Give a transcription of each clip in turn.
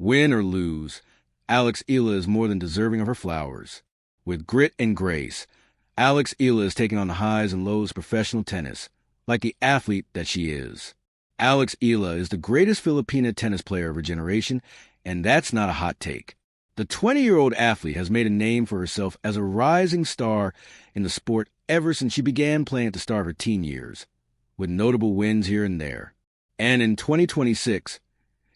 Win or lose, Eala is more than deserving of her flowers. With grit and grace, Eala is taking on the highs and lows of professional tennis, like the athlete that she is. Eala is the greatest Filipina tennis player of her generation, and that's not a hot take. The 20-year-old athlete has made a name for herself as a rising star in the sport ever since she began playing at the start of her teen years, with notable wins here and there. And in 2026,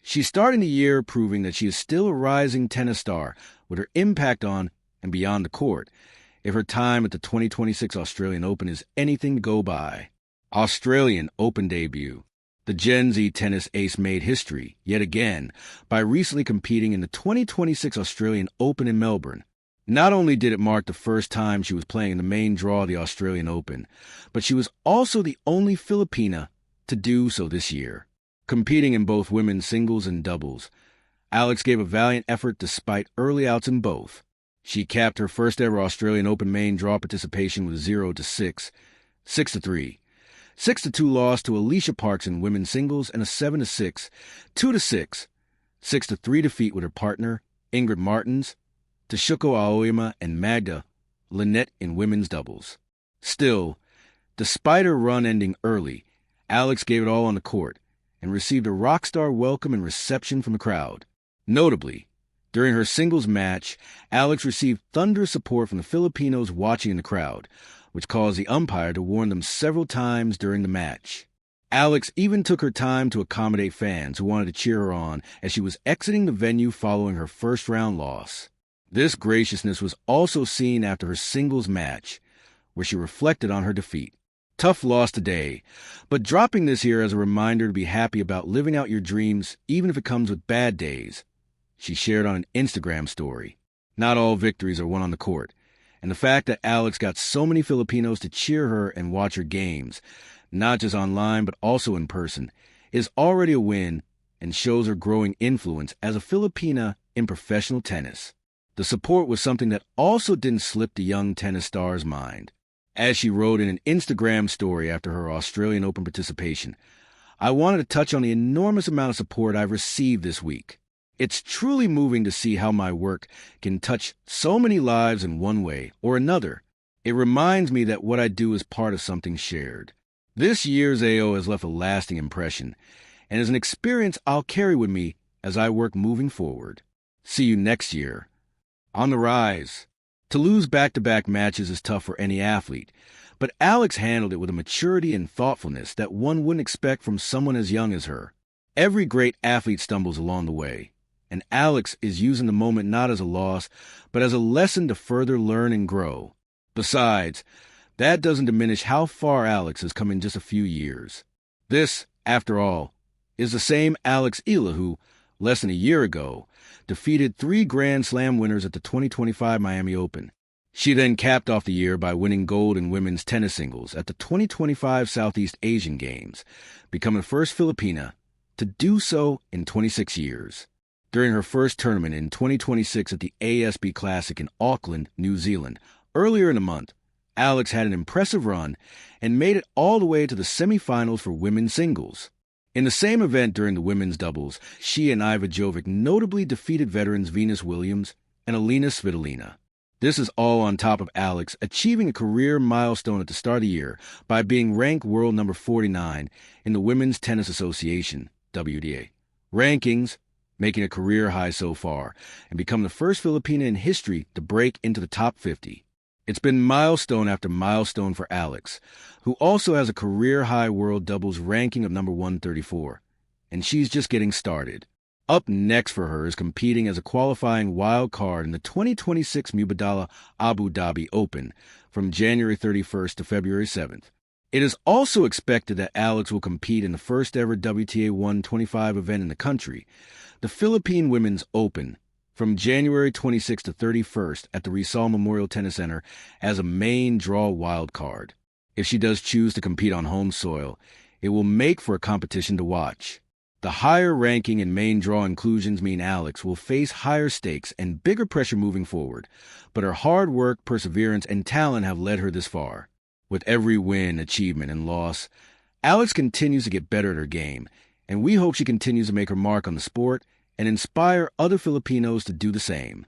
she's starting the year proving that she is still a rising tennis star with her impact on and beyond the court, if her time at the 2026 Australian Open is anything to go by. Australian Open debut. The Gen Z tennis ace made history, yet again, by recently competing in the 2026 Australian Open in Melbourne. Not only did it mark the first time she was playing in the main draw of the Australian Open, but she was also the only Filipina to do so this year. Competing in both women's singles and doubles, Alex gave a valiant effort despite early outs in both. She capped her first ever Australian Open main draw participation with 0-6, 6-3. 6-2 loss to Alicia Parks in women's singles and a 7-6, 2-6, 6-3 defeat with her partner, Ingrid Martins, to Shuko Aoyama and Magda Linette in women's doubles. Still, despite her run ending early, Alex gave it all on the court and received a rock-star welcome and reception from the crowd. Notably, during her singles match, Alex received thunderous support from the Filipinos watching in the crowd, which caused the umpire to warn them several times during the match. Alex even took her time to accommodate fans who wanted to cheer her on as she was exiting the venue following her first-round loss. This graciousness was also seen after her singles match, where she reflected on her defeat. Tough loss today, but dropping this here as a reminder to be happy about living out your dreams even if it comes with bad days, she shared on an Instagram story. Not all victories are won on the court, and the fact that Alex got so many Filipinos to cheer her and watch her games, not just online but also in person, is already a win and shows her growing influence as a Filipina in professional tennis. The support was something that also didn't slip the young tennis star's mind. As she wrote in an Instagram story after her Australian Open participation, "I wanted to touch on the enormous amount of support I've received this week. It's truly moving to see how my work can touch so many lives in one way or another. It reminds me that what I do is part of something shared. This year's AO has left a lasting impression and is an experience I'll carry with me as I work moving forward. See you next year." On the rise. To lose back-to-back matches is tough for any athlete, but Alex handled it with a maturity and thoughtfulness that one wouldn't expect from someone as young as her. Every great athlete stumbles along the way, and Alex is using the moment not as a loss, but as a lesson to further learn and grow. Besides, that doesn't diminish how far Alex has come in just a few years. This, after all, is the same Eala who, less than a year ago, defeated 3 Grand Slam winners at the 2025 Miami Open. She then capped off the year by winning gold in women's tennis singles at the 2025 Southeast Asian Games, becoming the first Filipina to do so in 26 years. During her first tournament in 2026 at the ASB Classic in Auckland, New Zealand, earlier in the month, Alex had an impressive run and made it all the way to the semifinals for women's singles. In the same event during the women's doubles, she and Iva Jovic notably defeated veterans Venus Williams and Alina Svitolina. This is all on top of Alex achieving a career milestone at the start of the year by being ranked world number 49 in the Women's Tennis Association, WTA, rankings, making a career high so far, and become the first Filipina in history to break into the top 50. It's been milestone after milestone for Alex, who also has a career-high world doubles ranking of number 134, and she's just getting started. Up next for her is competing as a qualifying wild card in the 2026 Mubadala Abu Dhabi Open from January 31st to February 7th. It is also expected that Alex will compete in the first-ever WTA 125 event in the country, the Philippine Women's Open, from January 26th to 31st at the Rizal Memorial Tennis Center as a main draw wild card. If she does choose to compete on home soil, it will make for a competition to watch. The higher ranking and main draw inclusions mean Alex will face higher stakes and bigger pressure moving forward, but her hard work, perseverance, and talent have led her this far. With every win, achievement, and loss, Alex continues to get better at her game, and we hope she continues to make her mark on the sport and inspire other Filipinos to do the same.